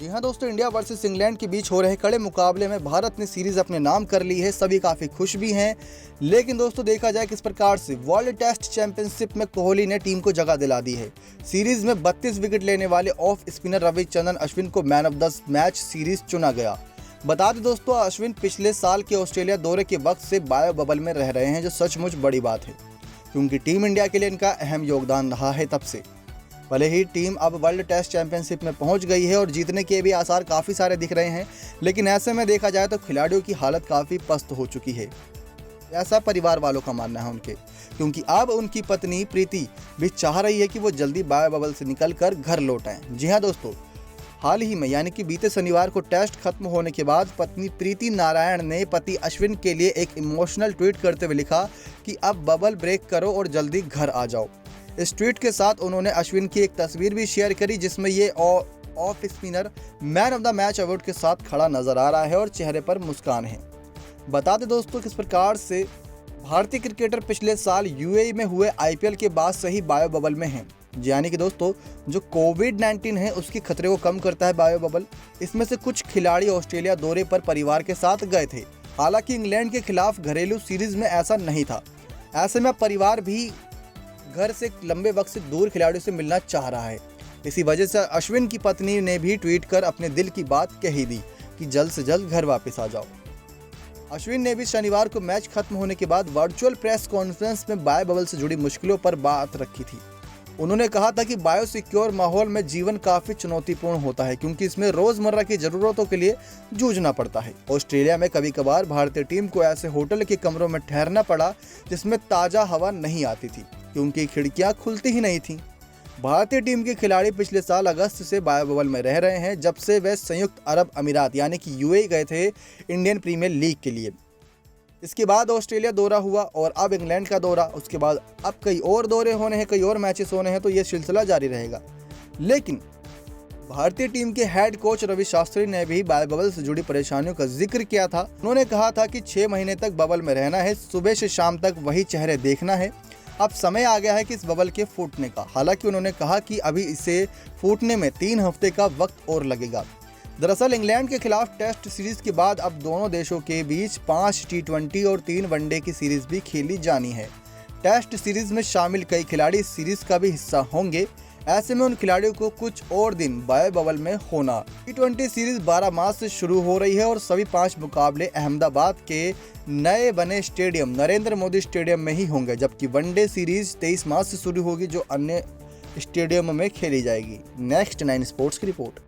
जी हाँ दोस्तों, India versus England के बीच हो रहे कड़े मुकाबले में भारत ने सीरीज अपने नाम कर ली है। सभी काफी खुश भी हैं। लेकिन दोस्तों देखा जाए किस प्रकार से वर्ल्ड टेस्ट चैंपियनशिप में कोहली ने टीम को जगह दिला दी है। सीरीज में 32 विकेट लेने वाले ऑफ स्पिनर रविचंद्रन अश्विन को man of the match series चुना गया। बता दें दोस्तों, अश्विन पिछले साल के ऑस्ट्रेलिया दौरे के वक्त से बायो बबल में रह रहे हैं, जो सचमुच बड़ी बात है क्योंकि टीम इंडिया के लिए इनका अहम योगदान रहा है। तब से भले ही टीम अब वर्ल्ड टेस्ट चैंपियनशिप में पहुंच गई है और जीतने के भी आसार काफ़ी सारे दिख रहे हैं, लेकिन ऐसे में देखा जाए तो खिलाड़ियों की हालत काफ़ी पस्त हो चुकी है। ऐसा परिवार वालों का मानना है उनके, क्योंकि अब उनकी पत्नी प्रीति भी चाह रही है कि वो जल्दी बायो बबल से निकलकर घर लौट आएं। जी हाँ दोस्तों, हाल ही में यानी कि बीते शनिवार को टेस्ट खत्म होने के बाद पत्नी प्रीति नारायण ने पति अश्विन के लिए एक इमोशनल ट्वीट करते हुए लिखा कि अब बबल ब्रेक करो और जल्दी घर आ जाओ। इस ट्वीट के साथ उन्होंने अश्विन की एक तस्वीर भी शेयर करी, जिसमें ये off spinner man of the match award के साथ खड़ा नजर आ रहा है और चेहरे पर मुस्कान है। बता दें दोस्तों, किस प्रकार से भारतीय क्रिकेटर पिछले साल यूएई में हुए आईपीएल के बाद से ही बायो बबल में हैं। यानी कि दोस्तों, जो कोविड-19 है उसके खतरे को कम करता है बायो बबल। इसमें से कुछ खिलाड़ी ऑस्ट्रेलिया दौरे पर परिवार के साथ गए थे। हालांकि इंग्लैंड के खिलाफ घरेलू सीरीज में ऐसा नहीं था। ऐसे में परिवार भी घर से लंबे वक्त से दूर खिलाड़ियों से मिलना चाह रहा है। इसी वजह से अश्विन की पत्नी ने भी ट्वीट कर अपने दिल की बात कही दी कि जल्द से जल्द घर वापस आ जाओ। अश्विन ने भी शनिवार को मैच खत्म होने के बाद वर्चुअल प्रेस कॉन्फ्रेंस में बायो बबल से जुड़ी मुश्किलों पर बात रखी थी। उन्होंने कहा था कि बायो सिक्योर माहौल में जीवन काफी चुनौतीपूर्ण होता है, क्योंकि इसमें रोजमर्रा की जरूरतों के लिए जूझना पड़ता है। ऑस्ट्रेलिया में कभी कभार भारतीय टीम को ऐसे होटल के कमरों में ठहरना पड़ा जिसमें ताजा हवा नहीं आती थी, क्योंकि खिड़कियां खुलती ही नहीं थीं। भारतीय टीम के खिलाड़ी पिछले साल अगस्त से बायो बबल में रह रहे हैं, जब से वे संयुक्त अरब अमीरात यानी कि यूएई गए थे इंडियन प्रीमियर लीग के लिए। इसके बाद ऑस्ट्रेलिया दौरा हुआ और अब इंग्लैंड का दौरा, उसके बाद अब कई और दौरे होने हैं, कई और मैचेस होने हैं, तो ये सिलसिला जारी रहेगा। लेकिन भारतीय टीम के हेड कोच रवि शास्त्री ने भी बायो बबल से जुड़ी परेशानियों का जिक्र किया था। उन्होंने कहा था कि 6 महीने तक बबल में रहना है, सुबह से शाम तक वही चेहरे देखना है। अब समय आ गया है कि इस बबल के फूटने का। हालांकि उन्होंने कहा कि अभी इसे फूटने में 3 हफ्ते का वक्त और लगेगा। दरअसल इंग्लैंड के खिलाफ टेस्ट सीरीज के बाद अब दोनों देशों के बीच 5 टी20 और 3 वनडे की सीरीज भी खेली जानी है। टेस्ट सीरीज में शामिल कई खिलाड़ी इस सीरीज का भी हिस्सा होंगे। ऐसे में उन खिलाड़ियों को कुछ और दिन बायो बबल में होना। टी20 सीरीज 12 मार्च से शुरू हो रही है और सभी 5 मुकाबले अहमदाबाद के नए बने स्टेडियम नरेंद्र मोदी स्टेडियम में ही होंगे, जबकि वनडे सीरीज 23 मार्च से शुरू होगी, जो अन्य स्टेडियम में खेली जाएगी। नेक्स्ट 9 स्पोर्ट्स की रिपोर्ट।